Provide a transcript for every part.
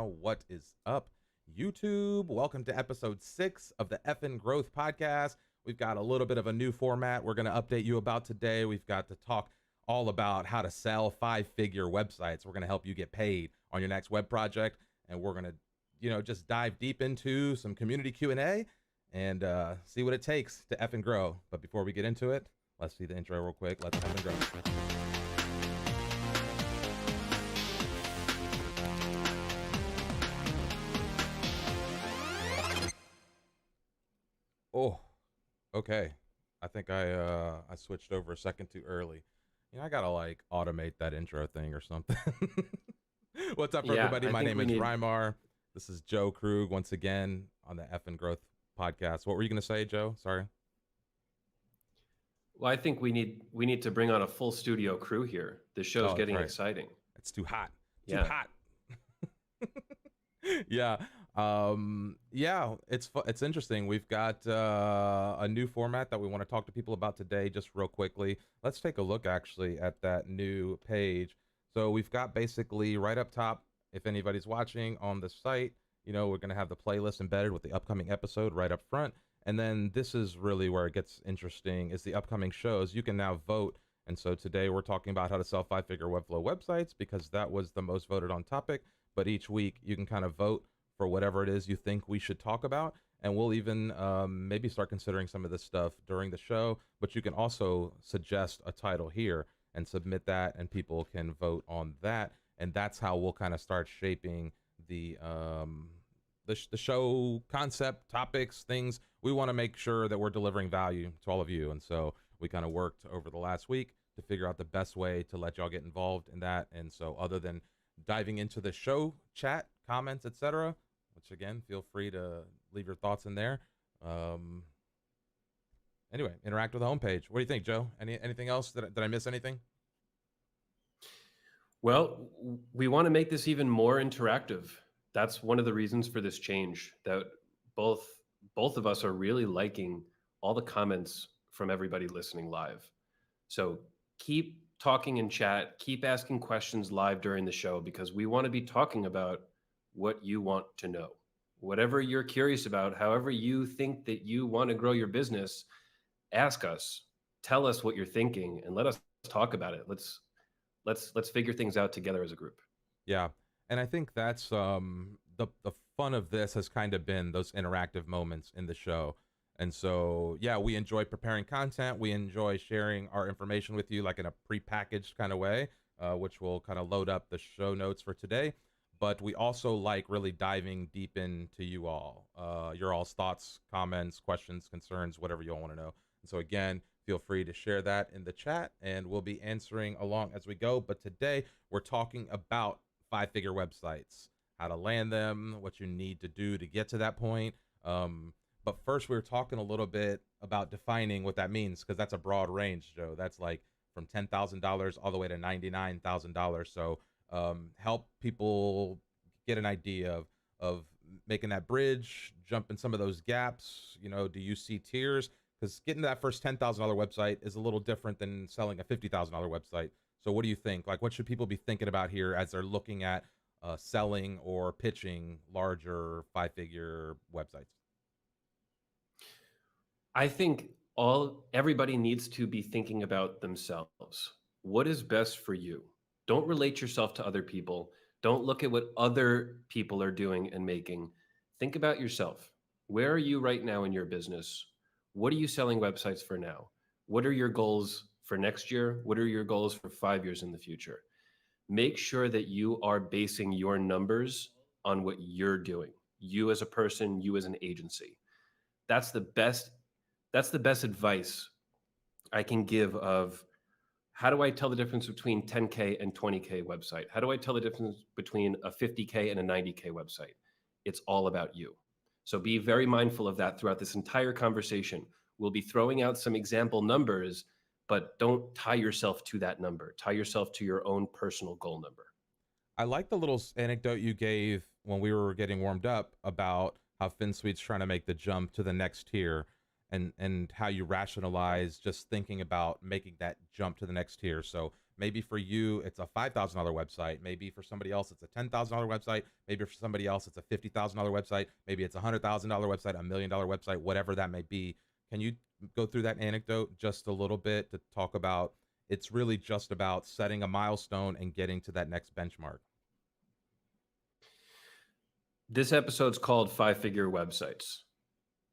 What is up, YouTube? Welcome to episode 6 of the Effin' Growth podcast. We've got a little bit of a new format we're going to update you about today. We've got to talk all about how to sell 5-figure websites. We're going to help you get paid on your next web project, and we're going to, just dive deep into some community Q&A and see what it takes to effing grow. But before we get into it, let's see the intro real quick. Let's effing grow. Oh, okay. I think I switched over a second too early. I gotta like automate that intro thing or something. What's up, Yeah, everybody? I My think name we is need. Rymar. This is Joe Krug once again on the Effin' Growth podcast. What were you gonna say, Joe? Sorry. Well, I think we need to bring on a full studio crew here. The show's Oh, that's getting right. exciting. It's too hot. Too Yeah. hot. Yeah. Yeah, it's interesting. We've got a new format that we want to talk to people about today just real quickly. Let's take a look actually at that new page. So we've got basically right up top, if anybody's watching on the site, we're going to have the playlist embedded with the upcoming episode right up front. And then this is really where it gets interesting is the upcoming shows. You can now vote. And so today we're talking about how to sell 5-figure Webflow websites because that was the most voted on topic. But each week you can kind of vote for whatever it is you think we should talk about. And we'll even maybe start considering some of this stuff during the show. But you can also suggest a title here and submit that, and people can vote on that. And that's how we'll kind of start shaping the show concept, topics, things. We want to make sure that we're delivering value to all of you. And so we kind of worked over the last week to figure out the best way to let y'all get involved in that. And so other than diving into the show chat, comments, etc., which again, feel free to leave your thoughts in there. Anyway, interact with the homepage. What do you think, Joe? Anything else? Did I miss anything? Well, we want to make this even more interactive. That's one of the reasons for this change. That both both of us are really liking all the comments from everybody listening live. So keep talking in chat, keep asking questions live during the show because we want to be talking about what you want to know. Whatever you're curious about, however you think that you want to grow your business, ask us, tell us what you're thinking, and let us talk about it. Let's figure things out together as a group. Yeah. And I think that's the fun of this has kind of been those interactive moments in the show. And so, yeah, we enjoy preparing content. We enjoy sharing our information with you like in a prepackaged kind of way, which will kind of load up the show notes for today. But we also like really diving deep into you all, your all's thoughts, comments, questions, concerns, whatever you all want to know. And so again, feel free to share that in the chat and we'll be answering along as we go. But today we're talking about 5-figure websites, how to land them, what you need to do to get to that point. But first we were talking a little bit about defining what that means, because that's a broad range, Joe. That's like from $10,000 all the way to $99,000. So help people get an idea of making that bridge, jump in some of those gaps. Do you see tiers? Because getting that first $10,000 website is a little different than selling a $50,000 website. So what do you think? Like, what should people be thinking about here as they're looking at selling or pitching larger 5-figure websites? I think everybody needs to be thinking about themselves. What is best for you? Don't relate yourself to other people. Don't look at what other people are doing and making. Think about yourself. Where are you right now in your business? What are you selling websites for now? What are your goals for next year? What are your goals for 5 years in the future? Make sure that you are basing your numbers on what you're doing. You as a person, you as an agency. That's the best advice I can give of how do I tell the difference between 10K and 20K website? How do I tell the difference between a 50K and a 90K website? It's all about you. So be very mindful of that throughout this entire conversation. We'll be throwing out some example numbers, but don't tie yourself to that number. Tie yourself to your own personal goal number. I like the little anecdote you gave when we were getting warmed up about how Finsweet's trying to make the jump to the next tier, and how you rationalize just thinking about making that jump to the next tier. So Maybe for you, it's a $5,000 website. Maybe for somebody else, it's a $10,000 website. Maybe for somebody else, it's a $50,000 website. Maybe it's a $100,000 website, $1 million website, whatever that may be. Can you go through that anecdote just a little bit to talk about it's really just about setting a milestone and getting to that next benchmark? This episode's called Five Figure Websites.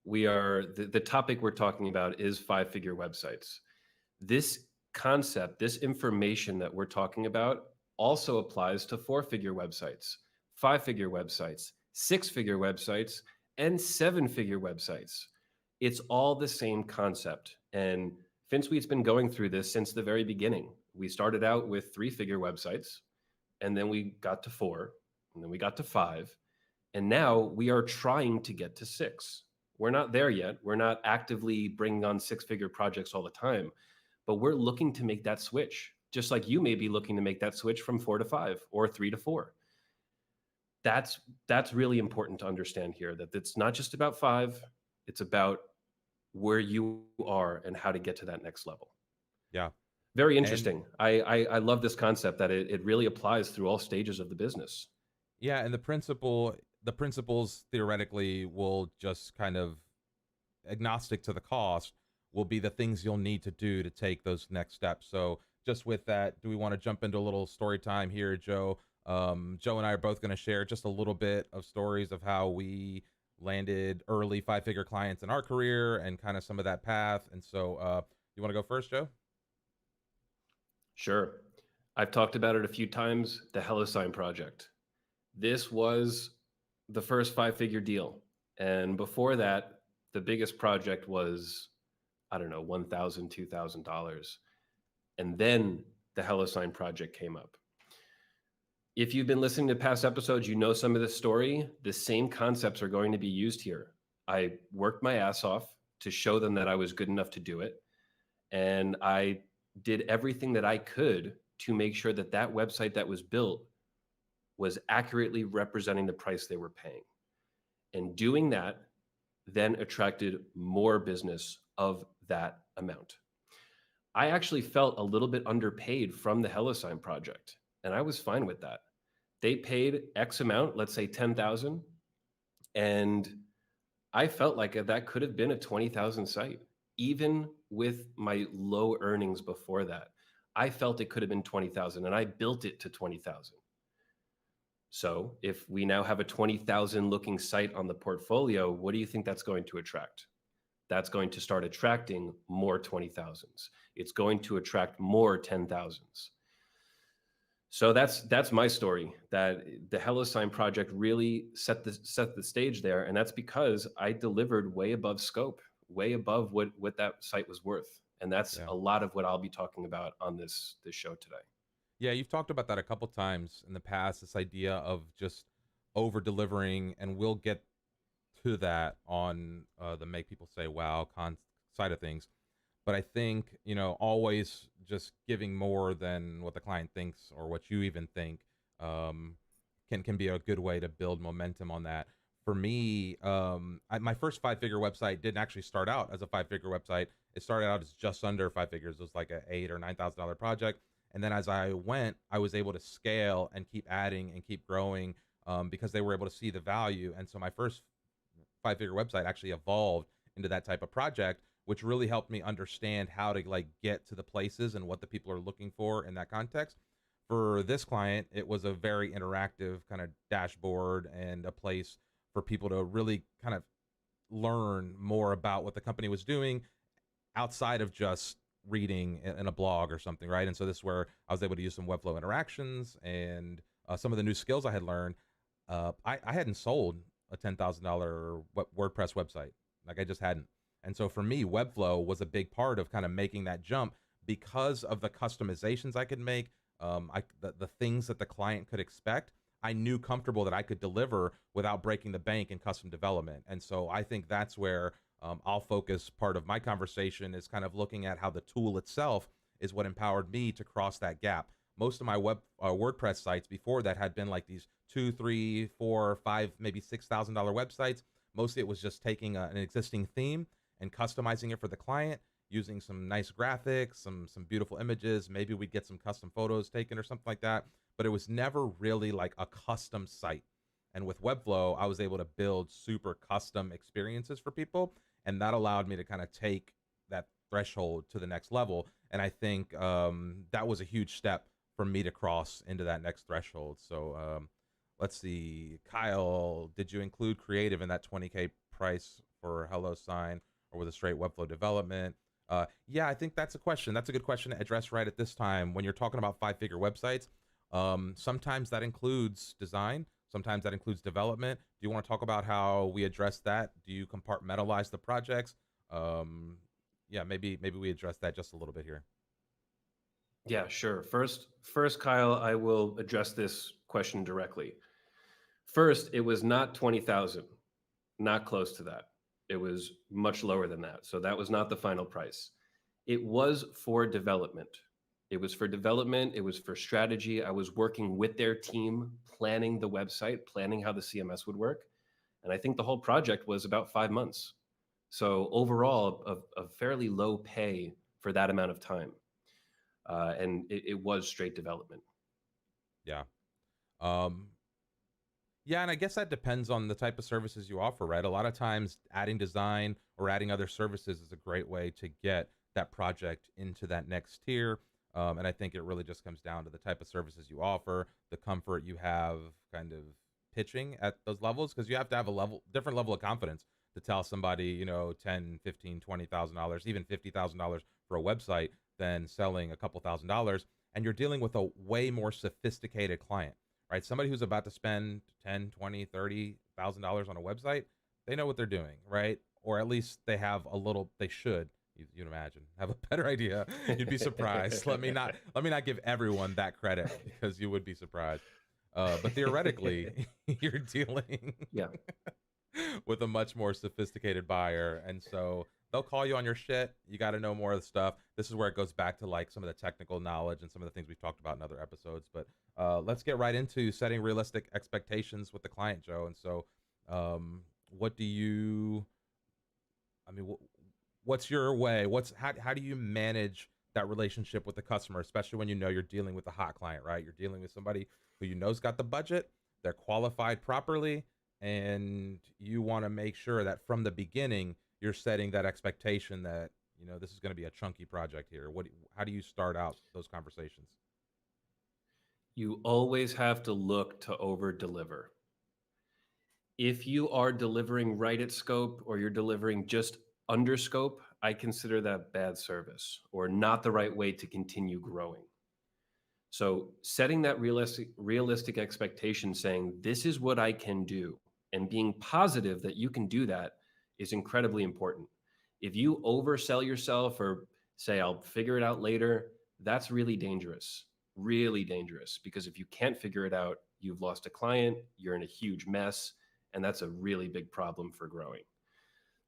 The topic we're talking about is five figure websites. This concept, this information that we're talking about also applies to four figure websites, five figure websites, six figure websites, and seven figure websites. It's all the same concept. And Finsweet's been going through this since the very beginning. We started out with three figure websites, and then we got to four, and then we got to five. And now we are trying to get to six. We're not there yet. We're not actively bringing on six figure projects all the time, but we're looking to make that switch, just like you may be looking to make that switch from 4 to 5 or 3 to 4. That's really important to understand here, that it's not just about 5, it's about where you are and how to get to that next level. Yeah. Very And interesting. I love this concept that it really applies through all stages of the business. yeah, and the principles theoretically will just kind of agnostic to the cost will be the things you'll need to do to take those next steps. So just with that, do we want to jump into a little story time here, Joe? Joe and I are both going to share just a little bit of stories of how we landed early five-figure clients in our career and kind of some of that path. And so you want to go first, Joe? Sure. I've talked about it a few times, the HelloSign project. This was the first five-figure deal. And before that, the biggest project was, I don't know, $1,000, $2,000. And then the HelloSign project came up. If you've been listening to past episodes, you know some of this story. The same concepts are going to be used here. I worked my ass off to show them that I was good enough to do it. And I did everything that I could to make sure that that website that was built was accurately representing the price they were paying. And doing that then attracted more business of that amount. I actually felt a little bit underpaid from the HelloSign project, and I was fine with that. They paid X amount, let's say 10,000, and I felt like that could have been a 20,000 site, even with my low earnings before that. I felt it could have been 20,000, and I built it to 20,000. So if we now have a 20,000 looking site on the portfolio, what do you think that's going to attract? That's going to start attracting more 20,000s. It's going to attract more 10,000s. So that's my story, that the HelloSign project really set the stage there. And that's because I delivered way above scope, way above what that site was worth. And that's Yeah. a lot of what I'll be talking about on this show today. Yeah, you've talked about that a couple times in the past, this idea of just over delivering, and we'll get to that on the make people say wow side of things. But I think, always just giving more than what the client thinks or what you even think um, can be a good way to build momentum on that. For me, my first five-figure website didn't actually start out as a five-figure website. It started out as just under five figures. It was like a $8,000 or $9,000 project. And then as I went, I was able to scale and keep adding and keep growing because they were able to see the value. And so my first five-figure website actually evolved into that type of project, which really helped me understand how to like get to the places and what the people are looking for in that context. For this client, it was a very interactive kind of dashboard and a place for people to really kind of learn more about what the company was doing outside of just reading in a blog or something, right? And so this is where I was able to use some Webflow interactions and some of the new skills I had learned. I hadn't sold a $10,000 WordPress website, like I just hadn't. And so for me, Webflow was a big part of kind of making that jump because of the customizations I could make, the things that the client could expect. I knew comfortable that I could deliver without breaking the bank in custom development. And so I think that's where I'll focus part of my conversation is kind of looking at how the tool itself is what empowered me to cross that gap. Most of my WordPress sites before that had been like these 2, 3, 4, 5, maybe $6,000 websites. Mostly it was just taking an existing theme and customizing it for the client. using some nice graphics, some beautiful images. Maybe we'd get some custom photos taken or something like that. But it was never really like a custom site. And with Webflow, I was able to build super custom experiences for people, and that allowed me to kind of take that threshold to the next level. And I think that was a huge step for me to cross into that next threshold. So let's see, Kyle, did you include creative in that 20K price for Hello Sign, or with a straight Webflow development? Yeah, I think that's a question. That's a good question to address right at this time. When you're talking about 5-figure websites, sometimes that includes design, sometimes that includes development. Do you want to talk about how we address that? Do you compartmentalize the projects? Yeah, maybe we address that just a little bit here. Yeah, sure. First, Kyle, I will address this question directly. First, it was not 20,000, not close to that. It was much lower than that. So that was not the final price. It was for development. It was for development. It was for strategy. I was working with their team, planning the website, planning how the CMS would work. And I think the whole project was about 5 months. So overall, a fairly low pay for that amount of time. And it was straight development. Yeah. Um, Yeah, and I guess that depends on the type of services you offer, right? A lot of times adding design or adding other services is a great way to get that project into that next tier. And I think it really just comes down to the type of services you offer, the comfort you have kind of pitching at those levels, because you have to have a different level of confidence to tell somebody, 10, 15, $20,000, even $50,000 for a website than selling a couple $1,000. And you're dealing with a way more sophisticated client, right? Somebody who's about to spend 10, 20, $30,000 on a website, they know what they're doing, right? Or at least they have a little, they should, you'd imagine, have a better idea. You'd be surprised. Let me not give everyone that credit, because you would be surprised. But theoretically, you're dealing Yeah. with a much more sophisticated buyer. And so they'll call you on your shit. You got to know more of the stuff. This is where it goes back to like some of the technical knowledge and some of the things we've talked about in other episodes. But let's get right into setting realistic expectations with the client, Joe. And so, what do you, I mean, what's your way? How do you manage that relationship with the customer, especially when you know you're dealing with a hot client, right? You're dealing with somebody who you know's got the budget, they're qualified properly, and you want to make sure that from the beginning you're setting that expectation that this is going to be a chunky project here. How do you start out those conversations? You always have to look to over deliver. If you are delivering right at scope or you're delivering just under scope, I consider that bad service or not the right way to continue growing. So setting that realistic expectation, saying this is what I can do, and being positive that you can do that is incredibly important. If you oversell yourself or say I'll figure it out later, that's really dangerous. Really dangerous, because if you can't figure it out, you've lost a client, you're in a huge mess, and that's a really big problem for growing.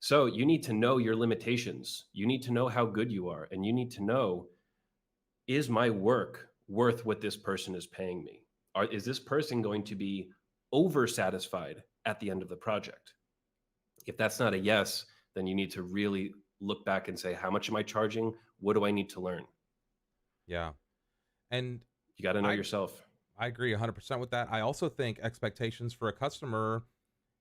So you need to know your limitations. You need to know how good you are, and you need to know, is my work worth what this person is paying me? Is this person going to be oversatisfied at the end of the project? If that's not a yes, then you need to really look back and say, how much am I charging? What do I need to learn? Yeah. And You got to know I yourself. I agree 100% with that. I also think expectations for a customer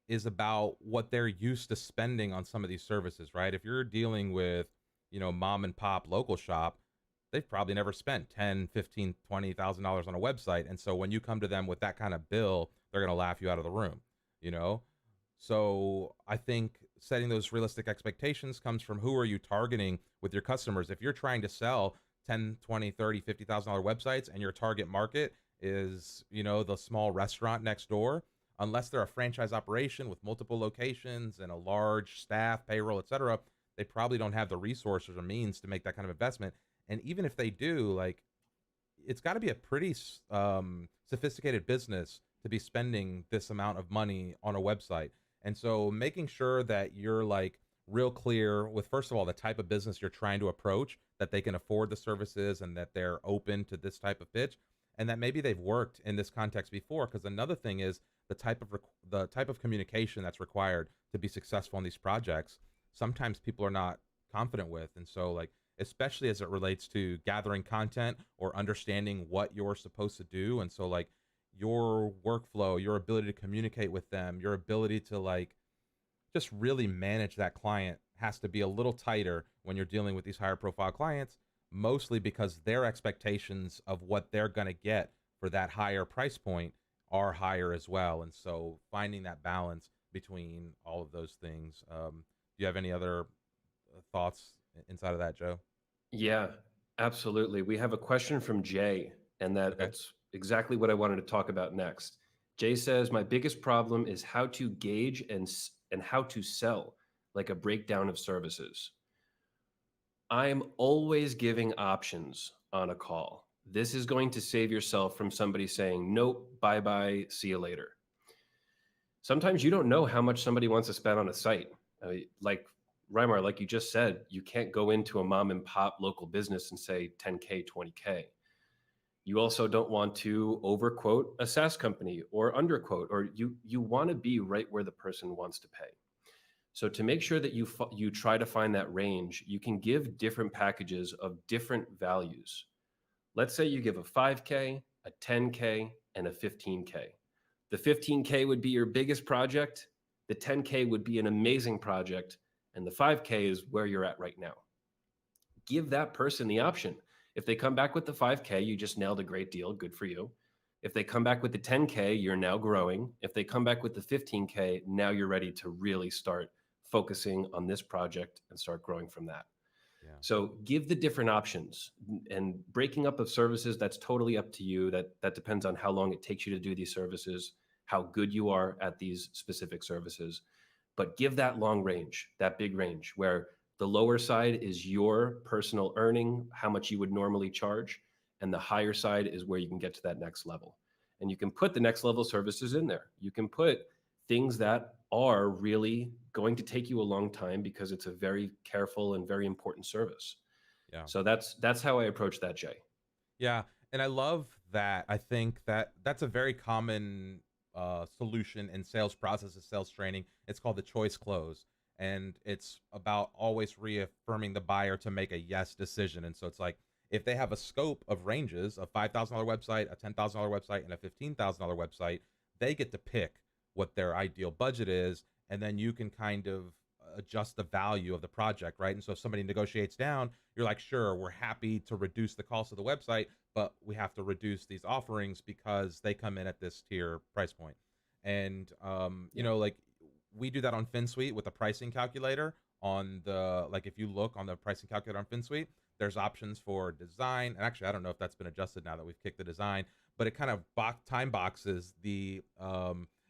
is about what they're used to spending on some of these services, right? If you're dealing with, mom and pop local shop, they've probably never spent 10, 15, $20,000 on a website. And so when you come to them with that kind of bill, they're going to laugh you out of the room, you know? So I think setting those realistic expectations comes from who are you targeting with your customers. If you're trying to sell 10, 20, 30, $50,000 websites and your target market is, the small restaurant next door, unless they're a franchise operation with multiple locations and a large staff, payroll, etc., they probably don't have the resources or means to make that kind of investment. And even if they do, like, it's got to be a pretty sophisticated business to be spending this amount of money on a website. And so making sure that you're like real clear with, first of all, the type of business you're trying to approach, that they can afford the services and that they're open to this type of pitch, and that maybe they've worked in this context before. Because another thing is the type of communication that's required to be successful in these projects. Sometimes people are not confident with. And so, like, especially as it relates to gathering content or understanding what you're supposed to do. And so, like, your workflow, your ability to communicate with them, your ability to, like, just really manage that client has to be a little tighter when you're dealing with these higher profile clients, mostly because their expectations of what they're going to get for that higher price point are higher as well. And so finding that balance between all of those things. Do you have any other thoughts inside of that, Joe? Yeah, absolutely. We have a question from Jay, and Okay. that's exactly what I wanted to talk about next. Jay says, "My biggest problem is how to gauge and how to sell, like a breakdown of services. I'm always giving options on a call. This is going to save yourself from somebody saying, nope, bye bye, see you later. Sometimes you don't know how much somebody wants to spend on a site. Like Reimar, like you just said, you can't go into a mom and pop local business and say 10K, 20K. You also don't want to overquote a SaaS company or underquote, or you want to be right where the person wants to pay. So to make sure that you try to find that range, you can give different packages of different values. Let's say you give a 5K, a 10K, and a 15K. The 15K would be your biggest project, the 10K would be an amazing project, and the 5K is where you're at right now. Give that person the option. If they come back with the 5K, you just nailed a great deal, good for you. If they come back with the 10K, you're now growing. If they come back with the 15K, now you're ready to really start focusing on this project and start growing from that. Yeah. So give the different options, and breaking up of services, that's totally up to you. That depends on how long it takes you to do these services, how good you are at these specific services. But give that long range, that big range, where the lower side is your personal earning, how much you would normally charge, and the higher side is where you can get to that next level. And you can put the next level services in there. You can put things that are really going to take you a long time because it's a very careful and very important service. Yeah. So that's how I approach that, Jay. Yeah, and I love that. I think that that's a very common solution in sales processes, sales training. It's called the choice close, and it's about always reaffirming the buyer to make a yes decision. And so it's like if they have a scope of ranges, a $5,000 website, a $10,000 website, and a $15,000 website, they get to pick what their ideal budget is, and then you can kind of adjust the value of the project, right? And so if somebody negotiates down, you're like, sure, we're happy to reduce the cost of the website, but we have to reduce these offerings because they come in at this tier price point. And Yeah. like we do that on Finsweet with the pricing calculator on the like if you look on the pricing calculator on Finsweet, there's options for design. And actually, I don't know if that's been adjusted now that we've kicked the design, but it kind of time boxes the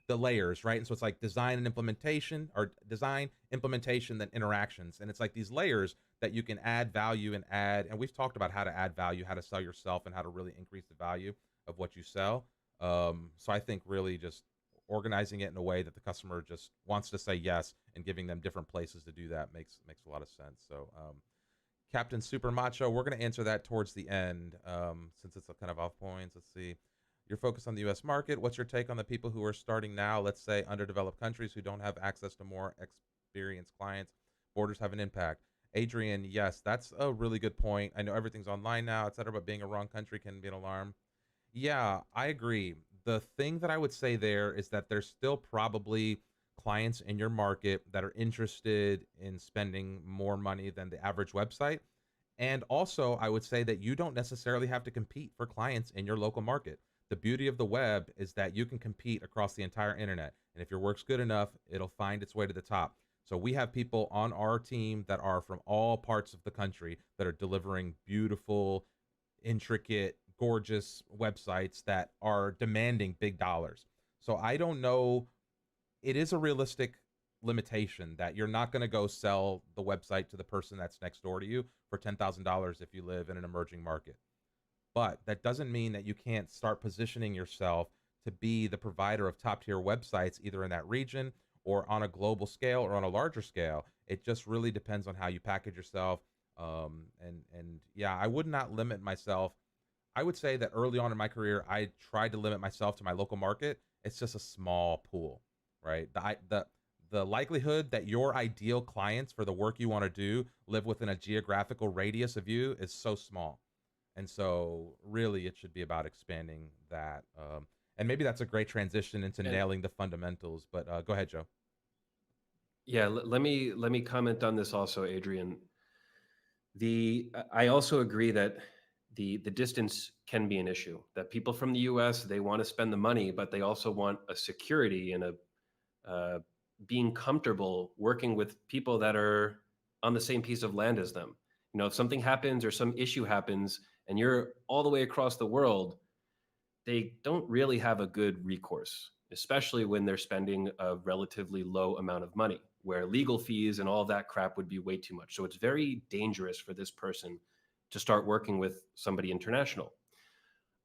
layers, right? And so it's like design and implementation, or design, implementation, then interactions. And it's like these layers that you can add value and add. And we've talked about how to add value, how to sell yourself, and how to really increase the value of what you sell. So I think really just organizing it in a way that the customer just wants to say yes, and giving them different places to do that makes a lot of sense. So Captain Super Macho, we're going to answer that towards the end, since it's a kind of off points. Let's see. You're focused on the U.S. market. What's your take on the people who are starting now, let's say underdeveloped countries who don't have access to more experienced clients? Borders have an impact. Adrian, yes, that's a really good point. I know everything's online now, et cetera, but being a wrong country can be an alarm. Yeah, I agree. The thing that I would say there is that there's still probably clients in your market that are interested in spending more money than the average website. And also, I would say that you don't necessarily have to compete for clients in your local market. The beauty of the web is that you can compete across the entire internet. And if your work's good enough, it'll find its way to the top. So we have people on our team that are from all parts of the country that are delivering beautiful, intricate, gorgeous websites that are demanding big dollars. So I don't know, it is a realistic limitation that you're not going to go sell the website to the person that's next door to you for $10,000 if you live in an emerging market. But that doesn't mean that you can't start positioning yourself to be the provider of top tier websites, either in that region or on a global scale or on a larger scale. It just really depends on how you package yourself. And yeah, I would not limit myself. I would say that early on in my career, I tried to limit myself to my local market. It's just a small pool, right? the likelihood that your ideal clients for the work you want to do live within a geographical radius of you is so small. And so really it should be about expanding that. And maybe that's a great transition into And nailing the fundamentals. But go ahead, Joe. yeah, let me comment on this also, Adrian. I also agree that the distance can be an issue. That people from the U.S. they want to spend the money, but they also want a security and a uh, being comfortable working with people that are on the same piece of land as them. You know, if something happens or some issue happens, and you're all the way across the world, they don't really have a good recourse, especially when they're spending a relatively low amount of money, where legal fees and all of that crap would be way too much. So it's very dangerous for this person to start working with somebody international.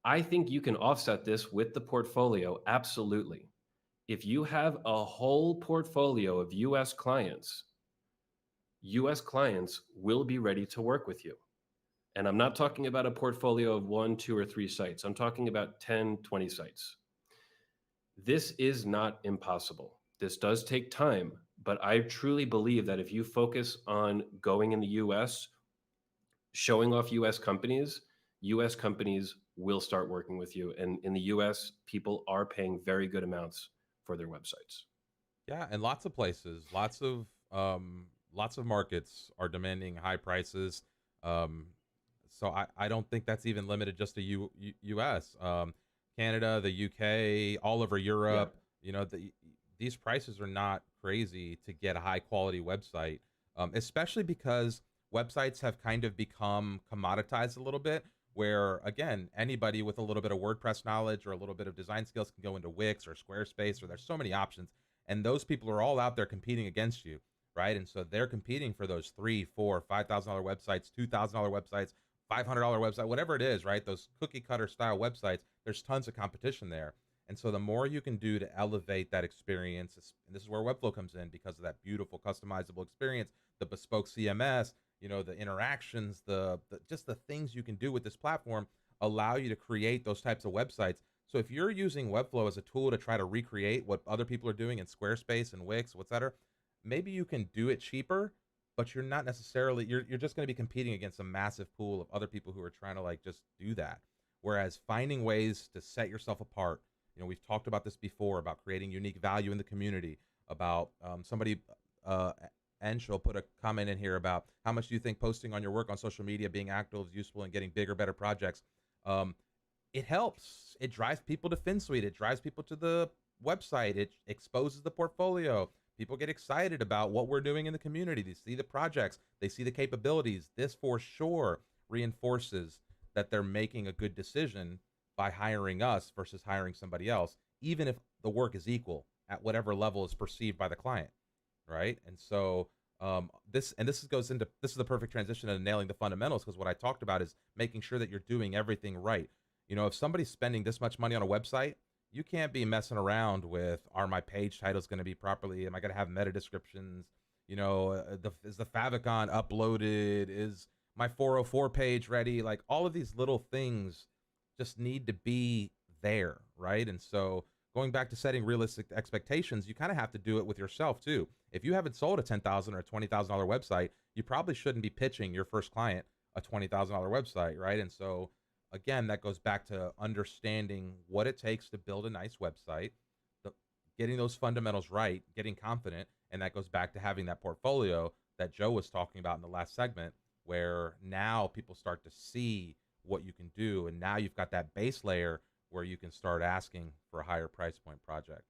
I think you can offset this with the portfolio, absolutely. If you have a whole portfolio of US clients will be ready to work with you. And I'm not talking about a portfolio of 1, 2, or 3 sites. I'm talking about 10, 20 sites. This is not impossible. This does take time, but I truly believe that if you focus on going in the US, showing off US companies will start working with you. And in the US, people are paying very good amounts for their websites. Yeah, and lots of places, lots of markets are demanding high prices. Um, so I don't think that's even limited just to U.S. Canada, the UK, all over Yeah. Europe. You know, these prices are not crazy to get a high quality website, especially because websites have kind of become commoditized a little bit. Where again, anybody with a little bit of WordPress knowledge or a little bit of design skills can go into Wix or Squarespace, or there's so many options, and those people are all out there competing against you, right? And so they're competing for those $3, 4, $5,000 websites, $2,000 websites, $500 website, whatever it is, right? Those cookie cutter style websites. There's tons of competition there, and so the more you can do to elevate that experience, and this is where Webflow comes in because of that beautiful customizable experience, the bespoke CMS, the interactions, the just the things you can do with this platform allow you to create those types of websites. So if you're using Webflow as a tool to try to recreate what other people are doing in Squarespace and Wix, etc., maybe you can do it cheaper, but you're not necessarily you're just going to be competing against a massive pool of other people who are trying to like just do that. Whereas finding ways to set yourself apart, we've talked about this before about creating unique value in the community, about somebody uh and she'll put a comment in here about how much do you think posting on your work on social media, being active is useful in getting bigger, better projects. Um, it helps. It drives people to Finsweet. It drives people to the website. It exposes the portfolio. People get excited about what we're doing in the community. They see the projects. They see the capabilities. This for sure reinforces that they're making a good decision by hiring us versus hiring somebody else, even if the work is equal at whatever level is perceived by the client, right? And so this is the perfect transition to nailing the fundamentals, because what I talked about is making sure that you're doing everything right. If somebody's spending this much money on a website, you can't be messing around with, are my page titles going to be properly, am I going to have meta descriptions, is the favicon uploaded, is my 404 page ready, like all of these little things just need to be there, right? And so going back to setting realistic expectations, you kind of have to do it with yourself too. If you haven't sold a $10,000 or $20,000 website, you probably shouldn't be pitching your first client a $20,000 website, right? And so again, that goes back to understanding what it takes to build a nice website, the, getting those fundamentals right, getting confident, and that goes back to having that portfolio that Joe was talking about in the last segment, where now people start to see what you can do, and now you've got that base layer where you can start asking for a higher price point project.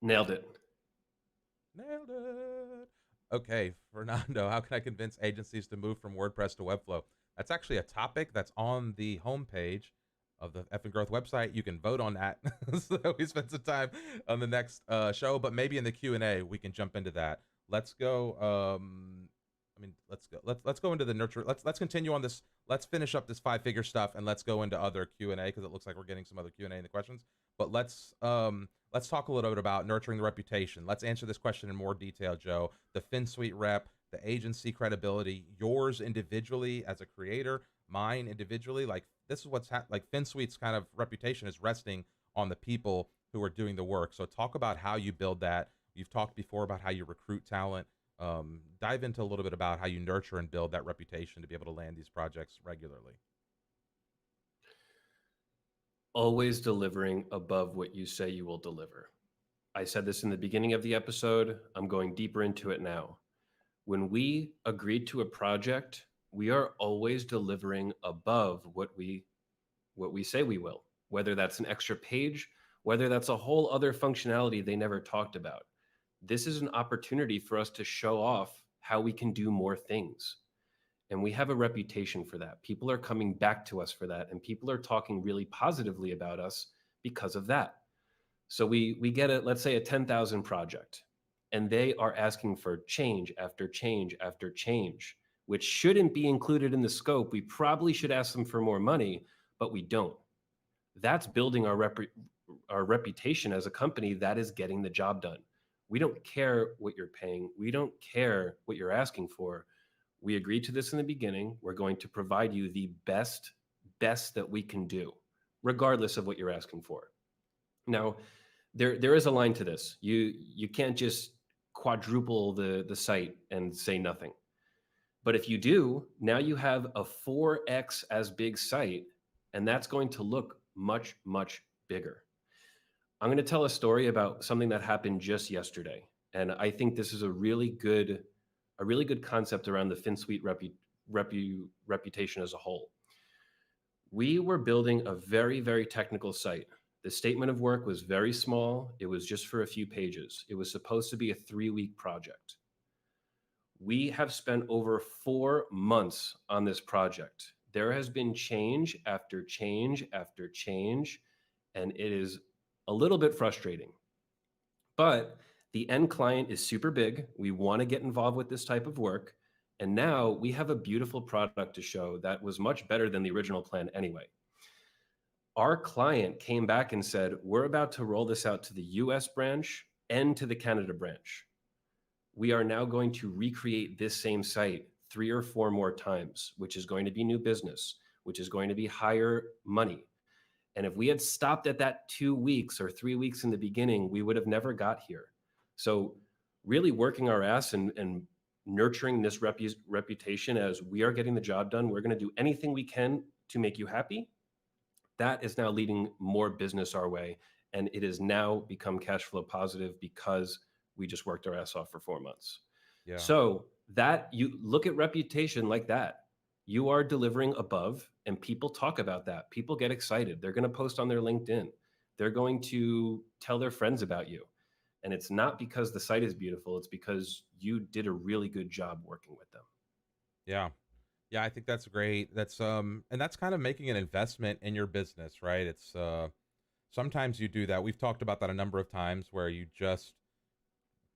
Nailed it. Nailed it. Okay, Fernando, how can I convince agencies to move from WordPress to Webflow? That's actually a topic that's on the homepage of the F and Growth website. You can vote on that. So we spend some time on the next show, but maybe in the Q&A we can jump into that. Let's go. Let's go. Let's go into the nurture. Let's continue on this. Let's finish up this 5-figure stuff, and let's go into other Q&A, because it looks like we're getting some other Q&A in the questions. But let's talk a little bit about nurturing the reputation. Let's answer this question in more detail, Joe. The Finsweet rep, the agency credibility, yours individually as a creator, mine individually. Like this is what's like Finsweet's kind of reputation is resting on the people who are doing the work. So talk about how you build that. You've talked before about how you recruit talent. Dive into a little bit about how you nurture and build that reputation to be able to land these projects regularly. Always delivering above what you say you will deliver. I said this in the beginning of the episode. I'm going deeper into it now. When we agreed to a project, we are always delivering above what we say we will, whether that's an extra page, whether that's a whole other functionality they never talked about. This is an opportunity for us to show off how we can do more things. And we have a reputation for that. People are coming back to us for that, and people are talking really positively about us because of that. So we get a, let's say, a 10,000 project, and they are asking for change after change after change, which shouldn't be included in the scope. We probably should ask them for more money, but we don't. That's building our reputation as a company that is getting the job done. We don't care what you're paying. We don't care what you're asking for. We agreed to this in the beginning. We're going to provide you the best that we can do, regardless of what you're asking for. Now, there is a line to this. You can't just quadruple the site and say nothing. But if you do, now you have a 4x as big site, and that's going to look much, much bigger. I'm going to tell a story about something that happened just yesterday. And I think this is a really good concept around the Finsweet reputation as a whole. We were building a very, very technical site. The statement of work was very small. It was just for a few pages. It was supposed to be a 3-week project. We have spent over 4 months on this project. There has been change after change after change, and it is a little bit frustrating. But the end client is super big. We want to get involved with this type of work. And now we have a beautiful product to show that was much better than the original plan anyway. Our client came back and said, we're about to roll this out to the US branch and to the Canada branch. We are now going to recreate this same site 3 or 4 more times, which is going to be new business, which is going to be higher money. And if we had stopped at that 2 weeks or 3 weeks in the beginning, we would have never got here. So really working our ass and nurturing this reputation as we are getting the job done. We're going to do anything we can to make you happy. That is now leading more business our way. And it has now become cash flow positive because we just worked our ass off for 4 months. Yeah. So that, you look at reputation like that. You are delivering above, and people talk about that. People get excited. They're going to post on their LinkedIn. They're going to tell their friends about you. And it's not because the site is beautiful. It's because you did a really good job working with them. Yeah. Yeah, I think that's great. And that's kind of making an investment in your business, right? It's sometimes you do that. We've talked about that a number of times where you just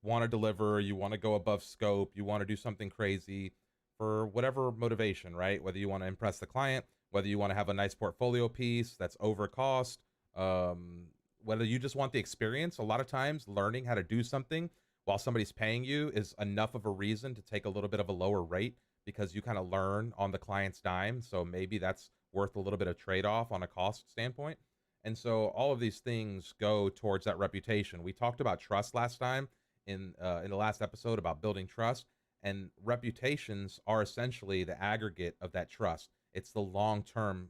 want to deliver, you want to go above scope, you want to do something crazy for whatever motivation, right? Whether you want to impress the client, whether you want to have a nice portfolio piece that's over cost, whether you just want the experience. A lot of times learning how to do something while somebody's paying you is enough of a reason to take a little bit of a lower rate because you kind of learn on the client's dime. So maybe that's worth a little bit of trade-off on a cost standpoint. And so all of these things go towards that reputation. We talked about trust last time in the last episode about building trust, and reputations are essentially the aggregate of that trust. It's the long-term,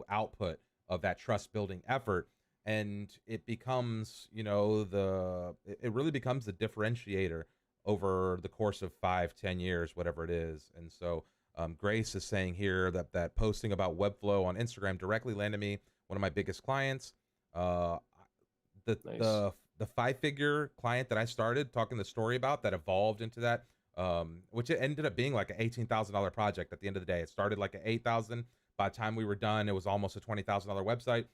output of that trust building effort. And it becomes, it really becomes the differentiator over the course of 5, 10 years, whatever it is. And so Grace is saying here that posting about Webflow on Instagram directly landed me one of my biggest clients. Uh, the Nice. the 5-figure client that I started talking the story about that evolved into that, which it ended up being like an $18,000 project at the end of the day. It started like an 8,000. By the time we were done, it was almost a $20,000 website.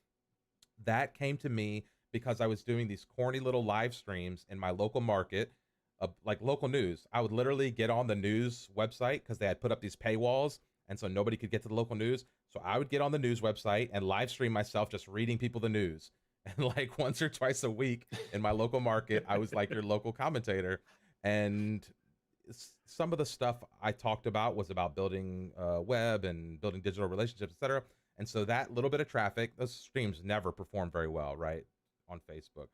That came to me because I was doing these corny little live streams in my local market, like local news. I would literally get on the news website because they had put up these paywalls, and so nobody could get to the local news. So I would get on the news website and live stream myself just reading people the news. And like once or twice a week in my local market, I was like your local commentator. And some of the stuff I talked about was about building web and building digital relationships, etc. And so that little bit of traffic, those streams never perform very well, right? on Facebook,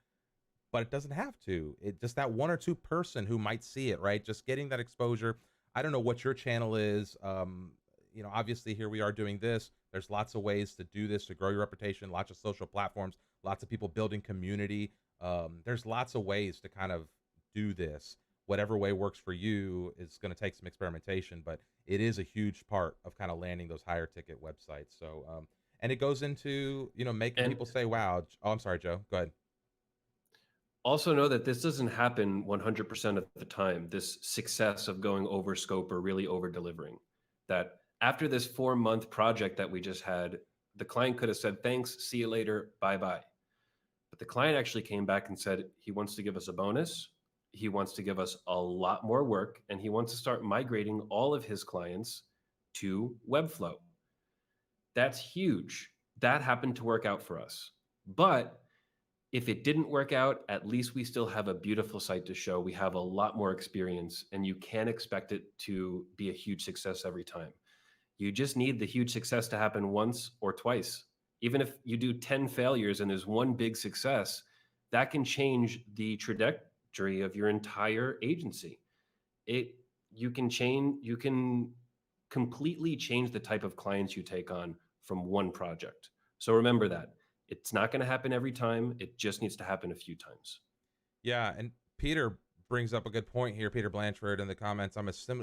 but it doesn't have to. It just that one or two person who might see it, right? Just getting that exposure. I don't know what your channel is. Obviously here we are doing this. There's lots of ways to do this to grow your reputation, lots of social platforms, lots of people building community. There's lots of ways to kind of do this. Whatever way works for you is going to take some experimentation, but it is a huge part of kind of landing those higher ticket websites. So, and it goes into, making And people say, wow. Oh, I'm sorry, Joe. Go ahead. also know that this doesn't happen 100% of the time, this success of going over scope or really over delivering. That after this 4-month project that we just had, the client could have said, thanks, see you later, bye bye. But the client actually came back and said he wants to give us a bonus. He wants to give us a lot more work, and he wants to start migrating all of his clients to Webflow. That's huge. That happened to work out for us. But if it didn't work out, at least we still have a beautiful site to show. We have a lot more experience, and you can't expect it to be a huge success every time. You just need the huge success to happen once or twice. Even if you do 10 failures and there's one big success, that can change the trajectory of your entire agency. You can completely change the type of clients you take on from one project. So remember that. It's not going to happen every time. It just needs to happen a few times. Yeah, and Peter brings up a good point here. Peter Blanchard in the comments. I'm in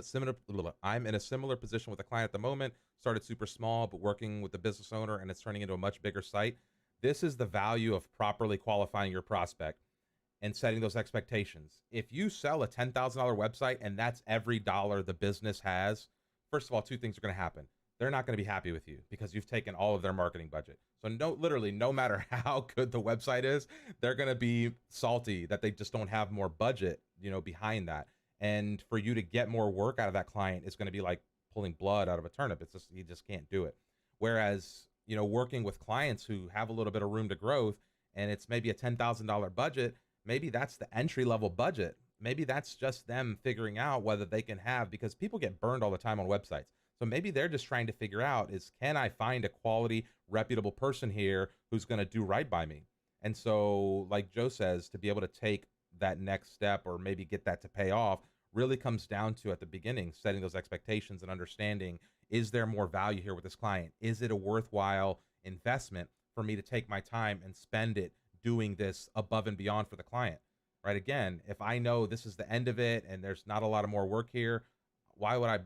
a similar position with a client at the moment. Started super small, but working with the business owner, and it's turning into a much bigger site. This is the value of properly qualifying your prospect and setting those expectations. If you sell a $10,000 website and that's every dollar the business has, first of all, two things are going to happen. They're not going to be happy with you because you've taken all of their marketing budget. So literally, no matter how good the website is, they're going to be salty that they just don't have more budget, behind that. And for you to get more work out of that client is going to be like pulling blood out of a turnip. It's just, you just can't do it. Whereas, working with clients who have a little bit of room to growth and it's maybe a $10,000 budget, maybe that's the entry level budget. Maybe that's just them figuring out whether they can have, because people get burned all the time on websites. So maybe they're just trying to figure out is, can I find a quality, reputable person here who's going to do right by me? And so, like Joe says, to be able to take that next step or maybe get that to pay off really comes down to, at the beginning, setting those expectations and understanding, is there more value here with this client? Is it a worthwhile investment for me to take my time and spend it doing this above and beyond for the client? Right? Again, if I know this is the end of it and there's not a lot of more work here, why would I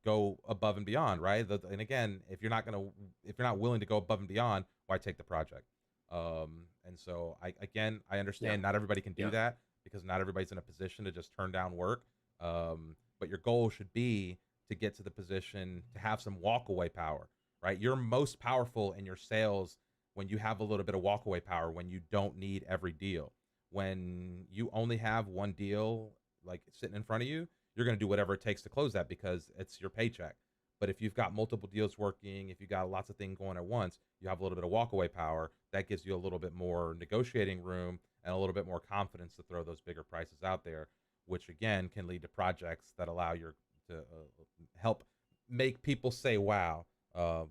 go above and beyond, right? And again, if you're not willing to go above and beyond, why take the project? And so I understand not everybody can do that because not everybody's in a position to just turn down work. But your goal should be to get to the position to have some walkaway power, right? You're most powerful in your sales when you have a little bit of walkaway power, when you don't need every deal. When you only have one deal like sitting in front of you, you're going to do whatever it takes to close that because it's your paycheck. But if you've got multiple deals working, if you got lots of things going at once, you have a little bit of walkaway power. That gives you a little bit more negotiating room and a little bit more confidence to throw those bigger prices out there, which again can lead to projects that allow you to help make people say, wow.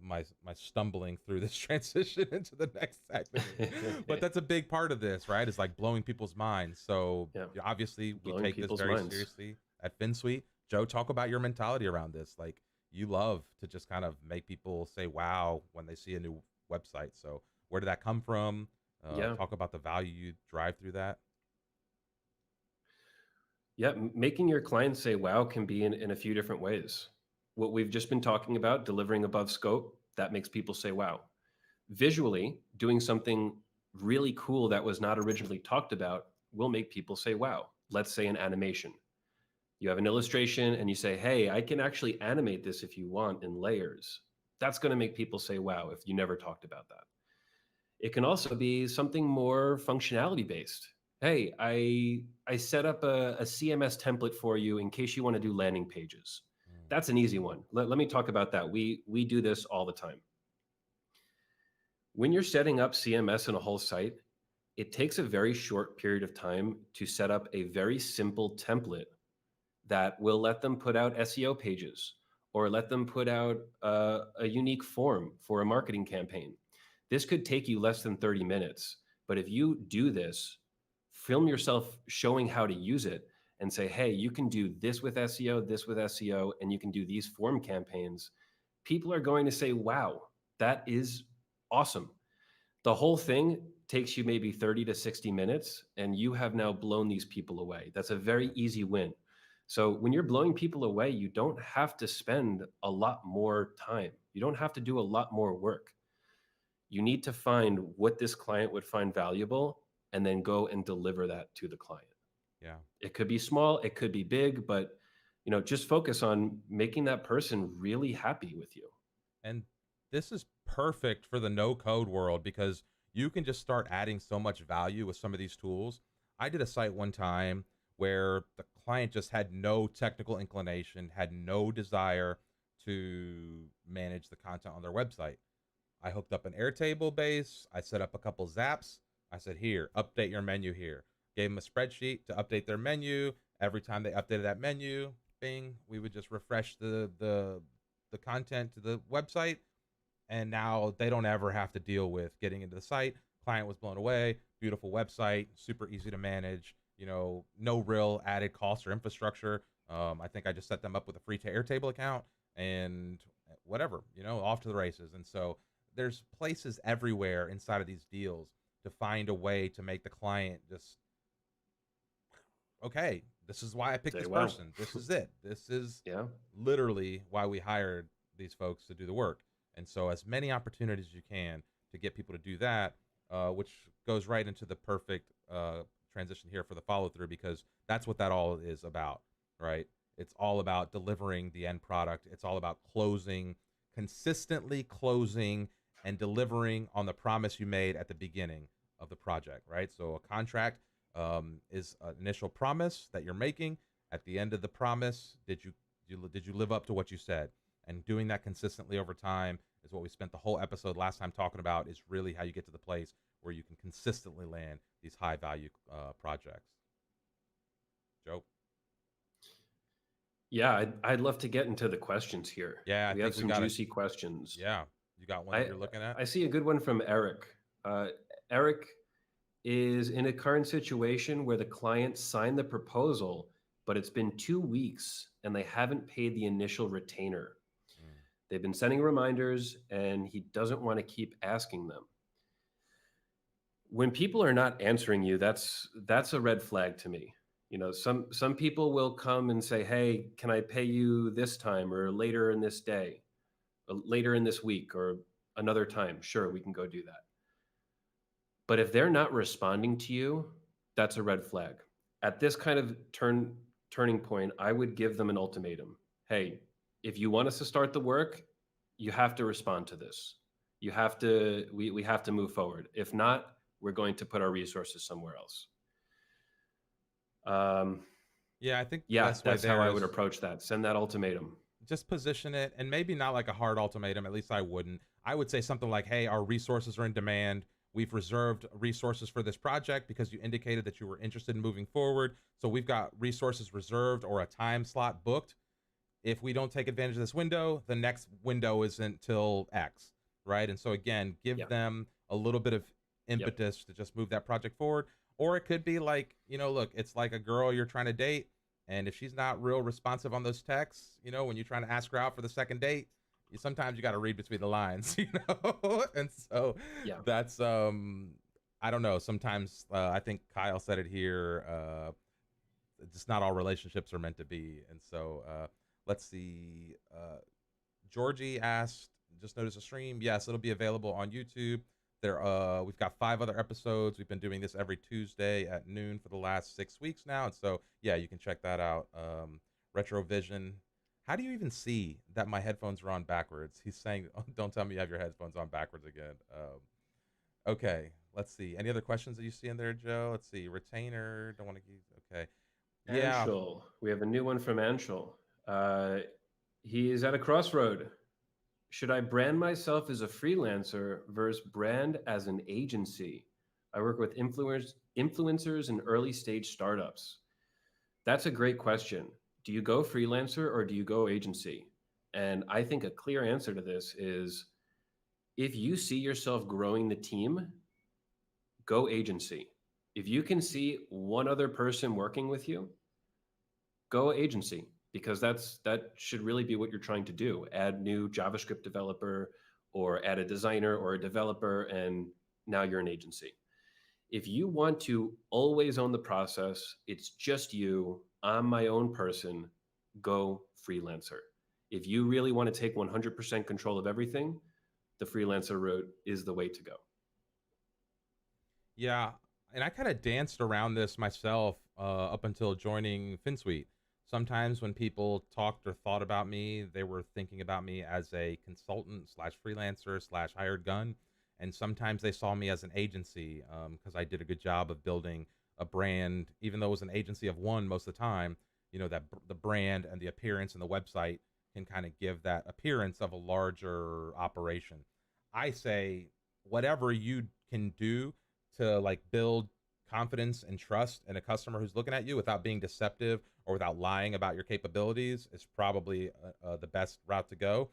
My stumbling through this transition into the next segment, but that's a big part of this, right? It's like blowing people's minds. So obviously we take this very seriously at Finsweet. Joe, talk about your mentality around this. Like, you love to just kind of make people say wow when they see a new website. So where did that come from? Talk about the value you drive through that. Yeah, making your clients say wow can be in a few different ways. What we've just been talking about, delivering above scope, that makes people say wow. Visually, doing something really cool that was not originally talked about will make people say wow. Let's say an animation. You have an illustration and you say, hey, I can actually animate this if you want in layers. That's going to make people say wow if you never talked about that. It can also be something more functionality based. Hey, I set up a CMS template for you in case you want to do landing pages. That's an easy one. Let me talk about that. We do this all the time. When you're setting up CMS in a whole site, it takes a very short period of time to set up a very simple template that will let them put out SEO pages or let them put out a unique form for a marketing campaign. This could take you less than 30 minutes But if you do this, film yourself showing how to use it and say, hey, you can do this with SEO, this with SEO, and you can do these form campaigns, people are going to say, wow, that is awesome. The whole thing takes you maybe 30 to 60 minutes, and you have now blown these people away. That's a very easy win. So when you're blowing people away, you don't have to spend a lot more time. You don't have to do a lot more work. You need to find what this client would find valuable and then go and deliver that to the client. Yeah. It could be small, it could be big, but just focus on making that person really happy with you. And this is perfect for the no code world because you can just start adding so much value with some of these tools. I did a site one time where the client just had no technical inclination, had no desire to manage the content on their website. I hooked up an Airtable base. I set up a couple zaps. I said, here, update your menu here. Gave them a spreadsheet to update their menu. Every time they updated that menu, bing, we would just refresh the content to the website, and now they don't ever have to deal with getting into the site. Client was blown away. Beautiful website, super easy to manage. No real added cost or infrastructure. I think I just set them up with a free Airtable account and whatever, off to the races. And so there's places everywhere inside of these deals to find a way to make the client just, okay, this is why I picked Say, this wow. person. This is it. This is Yeah. literally why we hired these folks to do the work. And so as many opportunities as you can to get people to do that, which goes right into the perfect transition here for the follow through, because that's what that all is about, right? It's all about delivering the end product. It's all about consistently closing and delivering on the promise you made at the beginning of the project, right? So a contract is an initial promise that you're making. At the end of the promise, did you live up to what you said? And doing that consistently over time is what we spent the whole episode last time talking about, is really how you get to the place where you can consistently land these high value projects. Joe? Yeah, I'd love to get into the questions here. Yeah, I We have think we some got it. juicy questions. Yeah. You got one that I you're looking at? I see a good one from Eric. Eric is in a current situation where the client signed the proposal, but it's been 2 weeks and they haven't paid the initial retainer. Mm, They've been sending reminders and he doesn't want to keep asking them. When people are not answering you, that's a red flag to me. Some people will come and say, hey, can I pay you this time or later in this day, or later in this week, or another time? Sure, we can go do that. But if they're not responding to you, that's a red flag. At this kind of turning point, I would give them an ultimatum. Hey, if you want us to start the work, you have to respond to this. You have to we have to move forward. If not, we're going to put our resources somewhere else. yeah, I think the Yeah, best way that's how there I would is approach that. Send that ultimatum. just position it, and maybe not like a hard ultimatum. At least I wouldn't. I would say something like, hey, our resources are in demand. We've reserved resources for this project because you indicated that you were interested in moving forward. So we've got resources reserved or a time slot booked. If we don't take advantage of this window, the next window isn't till X, right? And so again, give Yeah. them a little bit of Yep. impetus to just move that project forward. Or it could be like, look, it's like a girl you're trying to date, and if she's not real responsive on those texts, when you're trying to ask her out for the second date, sometimes you got to read between the lines, And so Yeah. that's I don't know. Sometimes I think Kyle said it here. Just not all relationships are meant to be, and so let's see. Georgie asked, just noticed a stream. Yes, it'll be available on YouTube. We've got 5 other episodes. We've been doing this every Tuesday at noon for the last 6 weeks now, and so yeah, you can check that out. Retrovision. How do you even see that my headphones are on backwards? He's saying, oh, don't tell me you have your headphones on backwards again. Okay, let's see. Any other questions that you see in there, Joe? Let's see. Retainer. Don't want to use. Okay. Yeah. Anshul. We have a new one from Anshul. He is at a crossroad. Should I brand myself as a freelancer versus brand as an agency? I work with influencers and early stage startups. That's a great question. Do you go freelancer or do you go agency? And I think a clear answer to this is, if you see yourself growing the team, go agency. If you can see one other person working with you, go agency, because that should really be what you're trying to do. Add new JavaScript developer, or add a designer or a developer, and now you're an agency. If you want to always own the process, it's just you, I'm my own person, go freelancer. If you really want to take 100% control of everything, the freelancer route is the way to go. Yeah, and I kind of danced around this myself up until joining Finsweet. Sometimes when people talked or thought about me, they were thinking about me as a consultant slash freelancer slash hired gun, and sometimes they saw me as an agency because I did a good job of building a brand, even though it was an agency of one most of the time. You know that the brand and the appearance and the website can kind of give that appearance of a larger operation. I say whatever you can do to like build confidence and trust in a customer who's looking at you without being deceptive or without lying about your capabilities is probably the best route to go.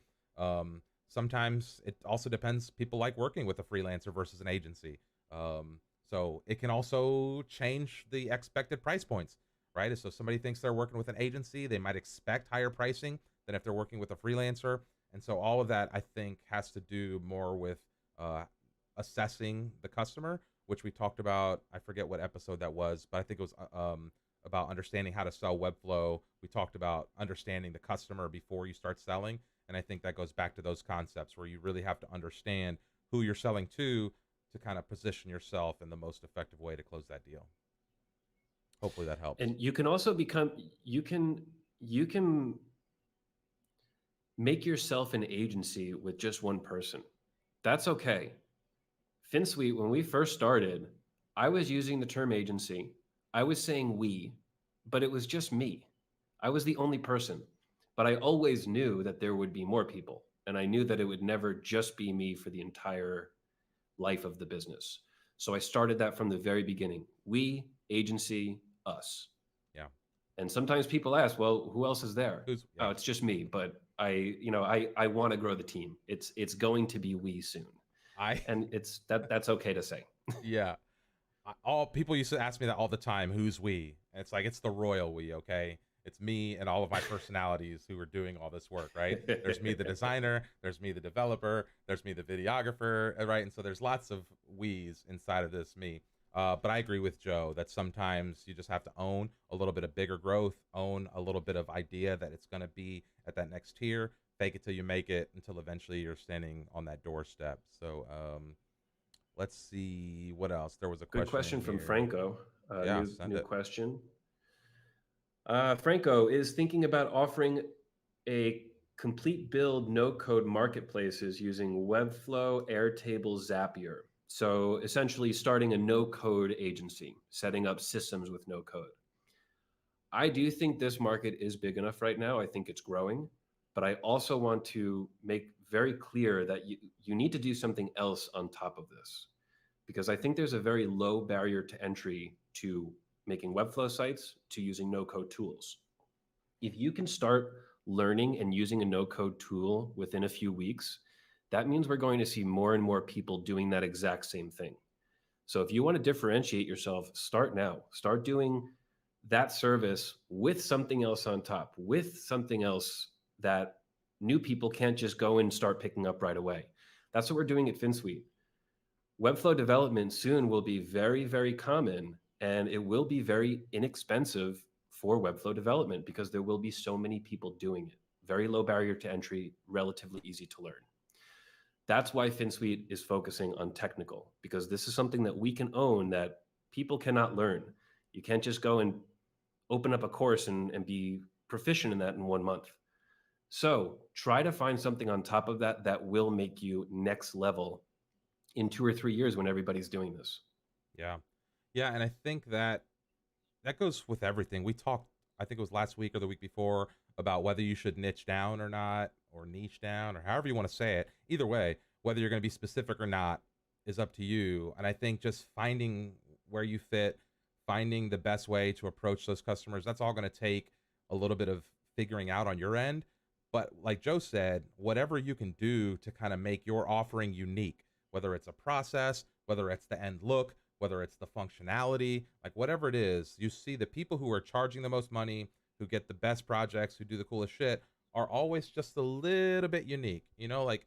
Sometimes it also depends. People like working with a freelancer versus an agency. So it can also change the expected price points, right? So if somebody thinks they're working with an agency, they might expect higher pricing than if they're working with a freelancer. And so all of that, I think, has to do more with uh, assessing the customer, which we talked about. I forget what episode that was, but I think it was about understanding how to sell Webflow. We talked about understanding the customer before you start selling. And I think that goes back to those concepts where you really have to understand who you're selling to kind of position yourself in the most effective way to close that deal. Hopefully that helps. And you can also become, you can make yourself an agency with just one person. That's okay. Finsweet, when we first started, I was using the term agency. I was saying we, but it was just me. I was the only person. But I always knew that there would be more people. And I knew that it would never just be me for the entire life of the business. So I started that from the very beginning. We, agency, us. Yeah. And sometimes people ask, well, who else is there? Who's Oh, yeah. it's just me. But I want to grow the team. It's going to be we soon. I And that's okay to say. yeah. All people used to ask me that all the time. Who's we? And it's like it's the royal we. Okay, it's me and all of my personalities who are doing all this work. Right? There's me, the designer. There's me, the developer. There's me, the videographer. Right? And so there's lots of we's inside of this me. But I agree with Joe that sometimes you just have to own a little bit of bigger growth, own a little bit of idea that it's going to be at that next tier, fake it till you make it until eventually you're standing on that doorstep. So let's see what else. There was a Good question question in from here. Franco. Yeah, send New it. question. Franco is thinking about offering a complete build no code marketplaces using Webflow, Airtable, Zapier. So essentially starting a no code agency, setting up systems with no code. I do think this market is big enough right now. I think it's growing, but I also want to make very clear that you need to do something else on top of this, because I think there's a very low barrier to entry to making Webflow sites, to using no code tools. If you can start learning and using a no code tool within a few weeks, that means we're going to see more and more people doing that exact same thing. So if you want to differentiate yourself, start now. Start doing that service with something else on top, with something else that new people can't just go and start picking up right away. That's what we're doing at Finsweet. Webflow development soon will be very, very common, and it will be very inexpensive for Webflow development because there will be so many people doing it. Very low barrier to entry, relatively easy to learn. That's why Finsweet is focusing on technical, because this is something that we can own that people cannot learn. You can't just go and open up a course and be proficient in that in 1 month. So try to find something on top of that that will make you next level in 2 or 3 years when everybody's doing this. Yeah. Yeah, and I think that that goes with everything. We talked, I think it was last week or the week before, about whether you should niche down or not, or niche down, or however you want to say it. Either way, whether you're going to be specific or not is up to you. And I think just finding where you fit, finding the best way to approach those customers, that's all going to take a little bit of figuring out on your end. But like Joe said, whatever you can do to kind of make your offering unique, whether it's a process, whether it's the end look, whether it's the functionality, like whatever it is, you see the people who are charging the most money, who get the best projects, who do the coolest shit, are always just a little bit unique. You know, like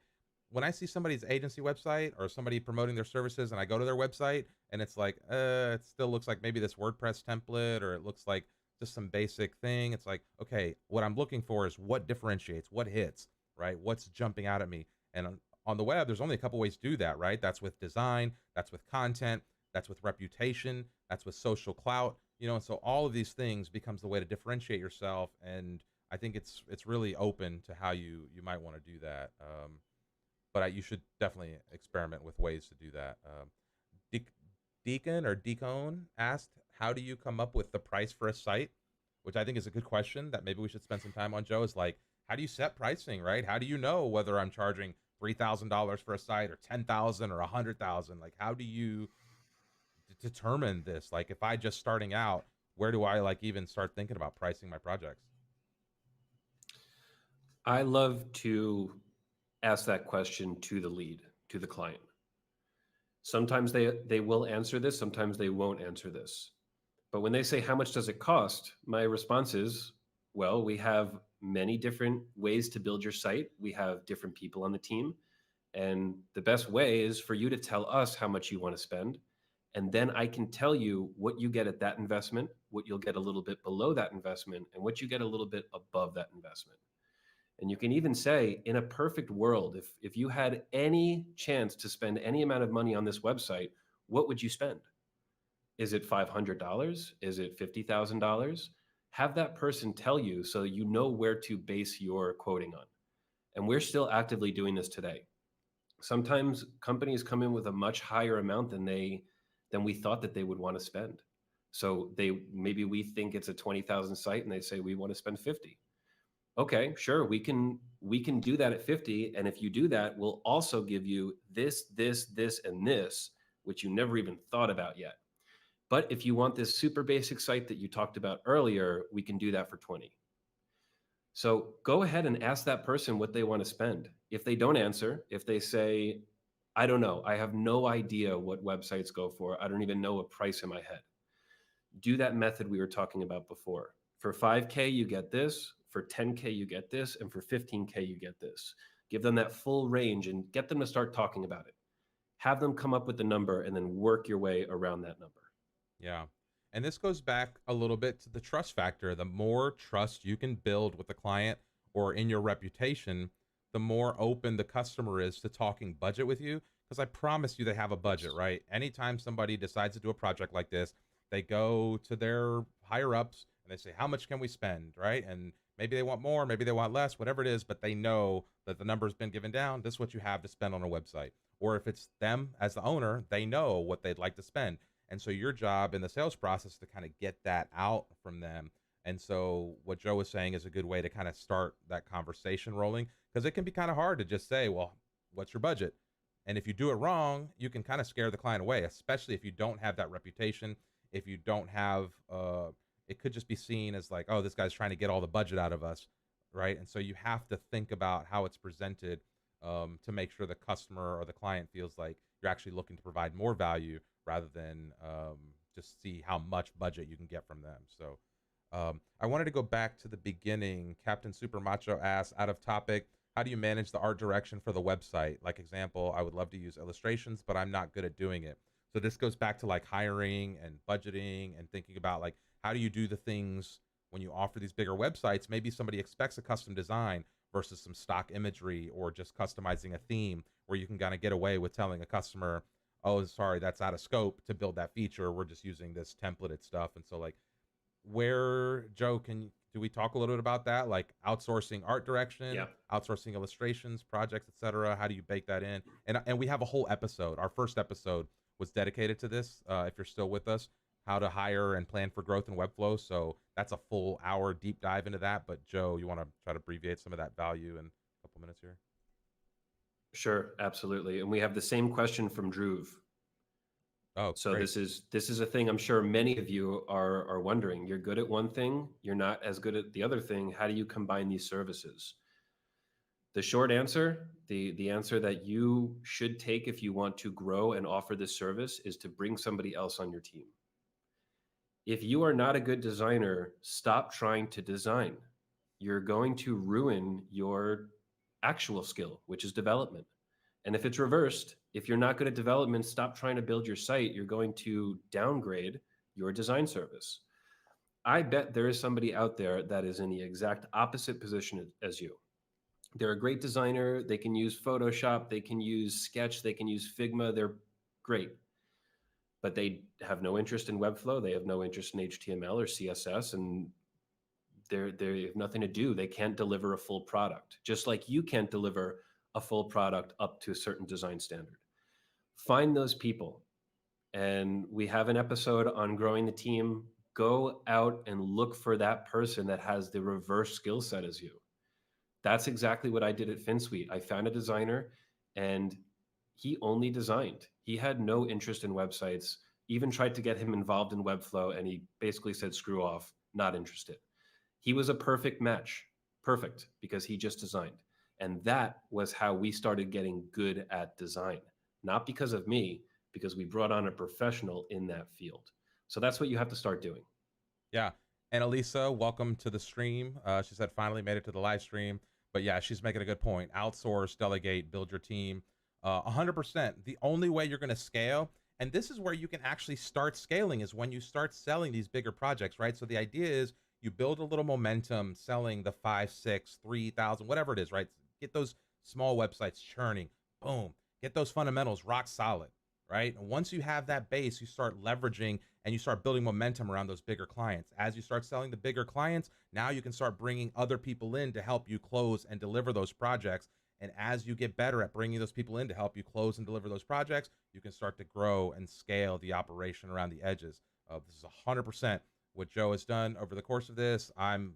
when I see somebody's agency website or somebody promoting their services and I go to their website and it's like, it still looks like maybe this WordPress template, or it looks like just some basic thing. It's like, okay, what I'm looking for is what differentiates, what hits, right? What's jumping out at me. And on the web, there's only a couple ways to do that, right? That's with design, that's with content, that's with reputation, that's with social clout, you know, and so all of these things becomes the way to differentiate yourself. And I think it's really open to how you might want to do that. But you should definitely experiment with ways to do that. De- Deacon or Deacon asked, "How do you come up with the price for a site?" Which I think is a good question that maybe we should spend some time on. Joe, is like, how do you set pricing, right? How do you know whether I'm charging $3,000 for a site or 10,000 or 100,000? Like, how do you determine this? Like, if I just starting out, where do I like even start thinking about pricing my projects? I love to ask that question to the lead, to the client. Sometimes they will answer this, sometimes they won't answer this. But when they say, how much does it cost? My response is, well, we have many different ways to build your site. We have different people on the team. And the best way is for you to tell us how much you want to spend. And then I can tell you what you get at that investment, what you'll get a little bit below that investment, and what you get a little bit above that investment. And you can even say, in a perfect world, if you had any chance to spend any amount of money on this website, what would you spend? Is it $500? Is it $50,000? Have that person tell you so you know where to base your quoting on. And we're still actively doing this today. Sometimes companies come in with a much higher amount than we thought that they would want to spend. So maybe we think it's a 20,000 site and they say we want to spend 50. Okay, sure, we can do that at 50, and if you do that, we'll also give you this, and this, which you never even thought about yet. But if you want this super basic site that you talked about earlier, we can do that for 20. So go ahead and ask that person what they want to spend. If they don't answer, if they say, I don't know, I have no idea what websites go for, I don't even know a price in my head, do that method we were talking about before. For 5K, you get this. For 10K, you get this. And for 15K, you get this. Give them that full range and get them to start talking about it. Have them come up with the number and then work your way around that number. Yeah. And this goes back a little bit to the trust factor. The more trust you can build with the client or in your reputation, the more open the customer is to talking budget with you. Because I promise you, they have a budget, Yes. right? Anytime somebody decides to do a project like this, they go to their higher ups and they say, how much can we spend, right? And maybe they want more, maybe they want less, whatever it is, but they know that the number's been given down. This is what you have to spend on a website. Or if it's them as the owner, they know what they'd like to spend. And so your job in the sales process is to kind of get that out from them. And so what Joe was saying is a good way to kind of start that conversation rolling, because it can be kind of hard to just say, well, what's your budget? And if you do it wrong, you can kind of scare the client away, especially if you don't have that reputation. If you don't have, it could just be seen as like, oh, this guy's trying to get all the budget out of us, right? And so you have to think about how it's presented, to make sure the customer or the client feels like you're actually looking to provide more value rather than, just see how much budget you can get from them. So I wanted to go back to the beginning. Captain Super Macho asked, out of topic, how do you manage the art direction for the website? Like example, I would love to use illustrations, but I'm not good at doing it. So this goes back to like hiring and budgeting and thinking about like, how do you do the things when you offer these bigger websites? Maybe somebody expects a custom design versus some stock imagery, or just customizing a theme where you can kind of get away with telling a customer, oh, sorry, that's out of scope to build that feature. We're just using this templated stuff. And so like, where, Joe, do we talk a little bit about that? Like outsourcing art direction, Yeah. outsourcing illustrations, projects, etc. How do you bake that in? And we have a whole episode. Our first episode was dedicated to this. If you're still with us, how to hire and plan for growth in Webflow. So that's a full hour deep dive into that. But Joe, you want to try to abbreviate some of that value in a couple minutes here? Sure, absolutely. And we have the same question from Dhruv. Oh, So great. this is a thing I'm sure many of you are wondering. You're good at one thing, you're not as good at the other thing. How do you combine these services? The short answer, the answer that you should take if you want to grow and offer this service is to bring somebody else on your team. If you are not a good designer, stop trying to design. You're going to ruin your actual skill, which is development. And if it's reversed, if you're not good at development, stop trying to build your site. You're going to downgrade your design service. I bet there is somebody out there that is in the exact opposite position as you. They're a great designer. They can use Photoshop, they can use Sketch, they can use Figma. They're great, but they have no interest in Webflow. They have no interest in HTML or CSS, and they have nothing to do. They can't deliver a full product, just like you can't deliver a full product up to a certain design standard. Find those people. And we have an episode on growing the team. Go out and look for that person that has the reverse skill set as you. That's exactly what I did at Finsweet. I found a designer and he only designed. He had no interest in websites, even tried to get him involved in Webflow, and he basically said, screw off, not interested. He was a perfect match, perfect, because he just designed. And that was how we started getting good at design, not because of me, because we brought on a professional in that field. So that's what you have to start doing. Yeah. And Elisa, welcome to the stream. She said finally made it to the live stream. But yeah, she's making a good point. Outsource, delegate, build your team. 100%. The only way you're going to scale, and this is where you can actually start scaling, is when you start selling these bigger projects, right? So the idea is you build a little momentum selling the 5, 6, 3,000, whatever it is, right? Get those small websites churning. Boom. Get those fundamentals rock solid, right? And once you have that base, you start leveraging and you start building momentum around those bigger clients. As you start selling the bigger clients, now you can start bringing other people in to help you close and deliver those projects. And as you get better at bringing those people in to help you close and deliver those projects, you can start to grow and scale the operation around the edges. This is 100% what Joe has done over the course of this. I'm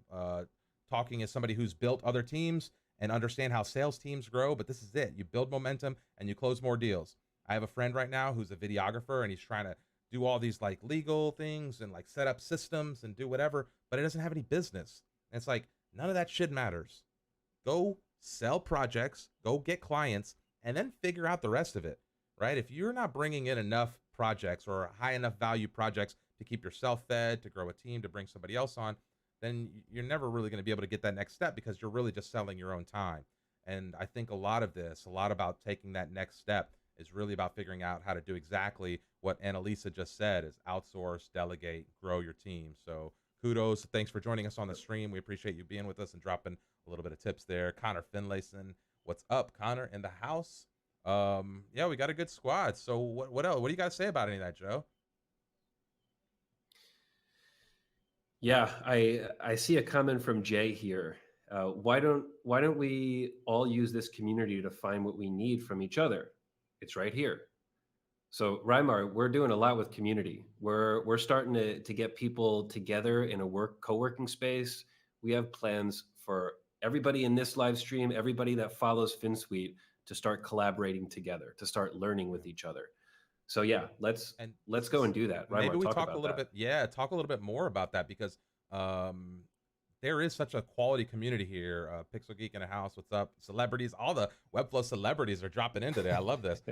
talking as somebody who's built other teams and understand how sales teams grow, but this is it. You build momentum and you close more deals. I have a friend right now who's a videographer and he's trying to do all these like legal things and like set up systems and do whatever, but it doesn't have any business. And it's like, none of that shit matters. Go sell projects, go get clients, and then figure out the rest of it, right? If you're not bringing in enough projects or high enough value projects to keep yourself fed, to grow a team, to bring somebody else on, then you're never really going to be able to get that next step because you're really just selling your own time. And I think a lot of this, a lot about taking that next step is really about figuring out how to do exactly what Annalisa just said, is outsource, delegate, grow your team. So kudos. Thanks for joining us on the stream. We appreciate you being with us and dropping a little bit of tips there. Connor Finlayson, what's up, Connor, in the house? Yeah, we got a good squad. So what else? What do you got to say about any of that, Joe? Yeah, I see a comment from Jay here. Why don't we all use this community to find what we need from each other? It's right here. So Reimar, we're doing a lot with community. We're starting to get people together in a co-working space. We have plans for everybody in this live stream, everybody that follows Finsweet, to start collaborating together, to start learning with each other. So yeah, let's go and do that. Maybe Reimar, we talk talk a about little that. bit. Yeah, talk a little bit more about that because um, there is such a quality community here. Pixel Geek in a house. What's up? Celebrities. All the Webflow celebrities are dropping in today. I love this.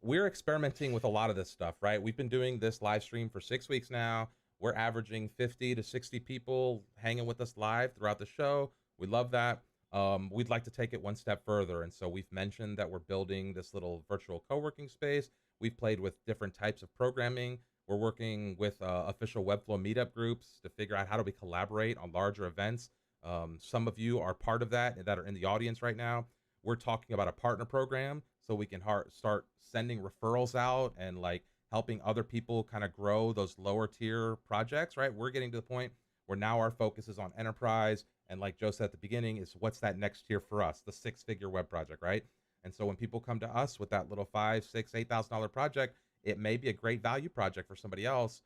We're experimenting with a lot of this stuff, right? We've been doing this live stream for 6 weeks now. We're averaging 50 to 60 people hanging with us live throughout the show. We love that. We'd like to take it one step further. And so we've mentioned that we're building this little virtual co-working space. We've played with different types of programming. We're working with official Webflow meetup groups to figure out how do we collaborate on larger events. Some of you are part of that are in the audience right now. We're talking about a partner program so we can start sending referrals out and like helping other people kind of grow those lower tier projects, right? We're getting to the point where now our focus is on enterprise. And like Joe said at the beginning, is what's that next tier for us, the 6-figure web project, right? And so when people come to us with that little $5, $6, $8,000 project, it may be a great value project for somebody else.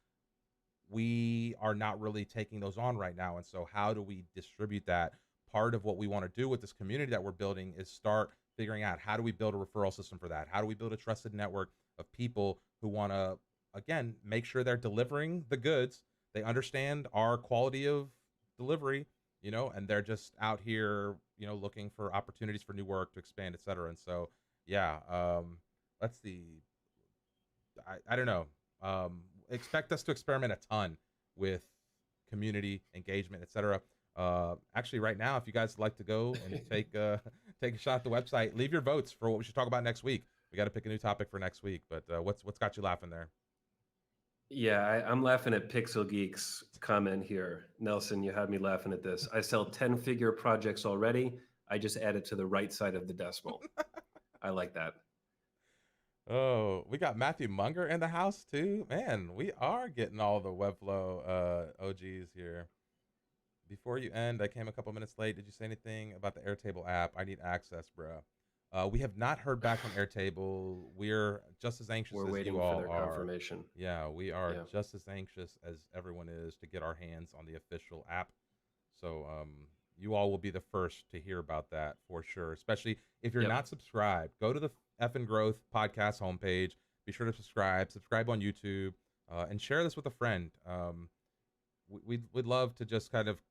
We are not really taking those on right now. And so how do we distribute that? Part of what we want to do with this community that we're building is start figuring out how do we build a referral system for that? How do we build a trusted network of people who want to, again, make sure they're delivering the goods, they understand our quality of delivery, and they're just out here, looking for opportunities for new work to expand, etc. And so, yeah, let's see. I don't know. Expect us to experiment a ton with community engagement, etc. Actually, right now, if you guys would like to go and take take a shot at the website, leave your votes for what we should talk about next week. We got to pick a new topic for next week. But what's got you laughing there? Yeah, I'm laughing at Pixel Geek's comment here. Nelson, you had me laughing at this. I sell 10-figure projects already. I just added to the right side of the decimal. I like that. Oh, we got Matthew Munger in the house too. Man, we are getting all the Webflow OGs here. Before you end, I came a couple minutes late. Did you say anything about the Airtable app? I need access, bro. We have not heard back from Airtable. We're just as anxious We're as you waiting for all their are. confirmation. Yeah, we are Yeah. just as anxious as everyone is to get our hands on the official app. So you all will be the first to hear about that for sure. Especially if you're Yep. not subscribed, go to the F and Growth podcast homepage. Be sure to subscribe. Subscribe on YouTube, and share this with a friend. We'd love to just kind of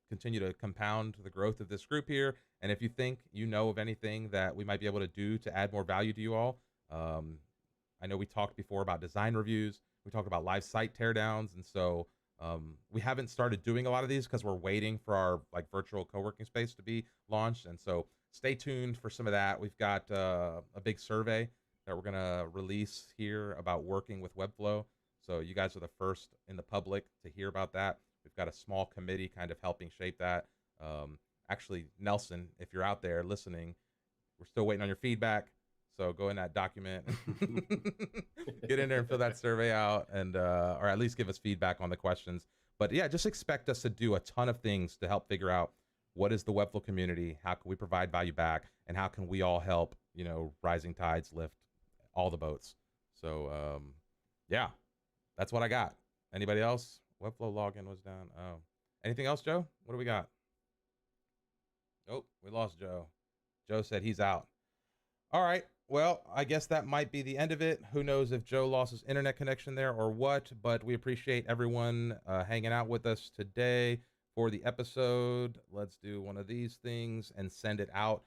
continue to compound the growth of this group here. And if you think you know of anything that we might be able to do to add more value to you all, um, I know we talked before about design reviews. We talked about live site teardowns, and so we haven't started doing a lot of these because we're waiting for our like virtual co-working space to be launched. And so stay tuned for some of that. We've got a big survey that we're gonna release here about working with Webflow. So you guys are the first in the public to hear about that. We've got a small committee kind of helping shape that. Actually, Nelson, if you're out there listening, we're still waiting on your feedback. So go in that document, get in there and fill that survey out, and or at least give us feedback on the questions. But yeah, just expect us to do a ton of things to help figure out what is the Webflow community, how can we provide value back, and how can we all help, rising tides lift all the boats. So yeah, that's what I got. Anybody else? Webflow login was down. Oh, anything else, Joe? What do we got? Oh, we lost Joe. Joe said he's out. All right. Well, I guess that might be the end of it. Who knows if Joe lost his internet connection there or what, but we appreciate everyone hanging out with us today for the episode. Let's do one of these things and send it out.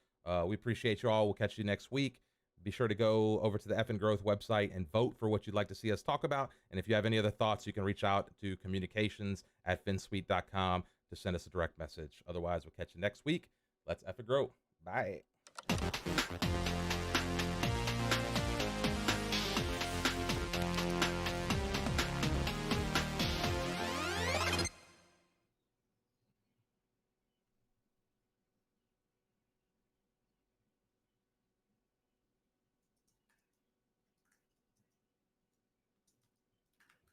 We appreciate you all. We'll catch you next week. Be sure to go over to the F and Growth website and vote for what you'd like to see us talk about. And if you have any other thoughts, you can reach out to communications@finsweet.com to send us a direct message. Otherwise, we'll catch you next week. Let's F and Grow. Bye.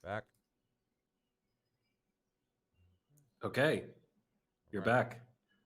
Back. Okay. All You're right. back.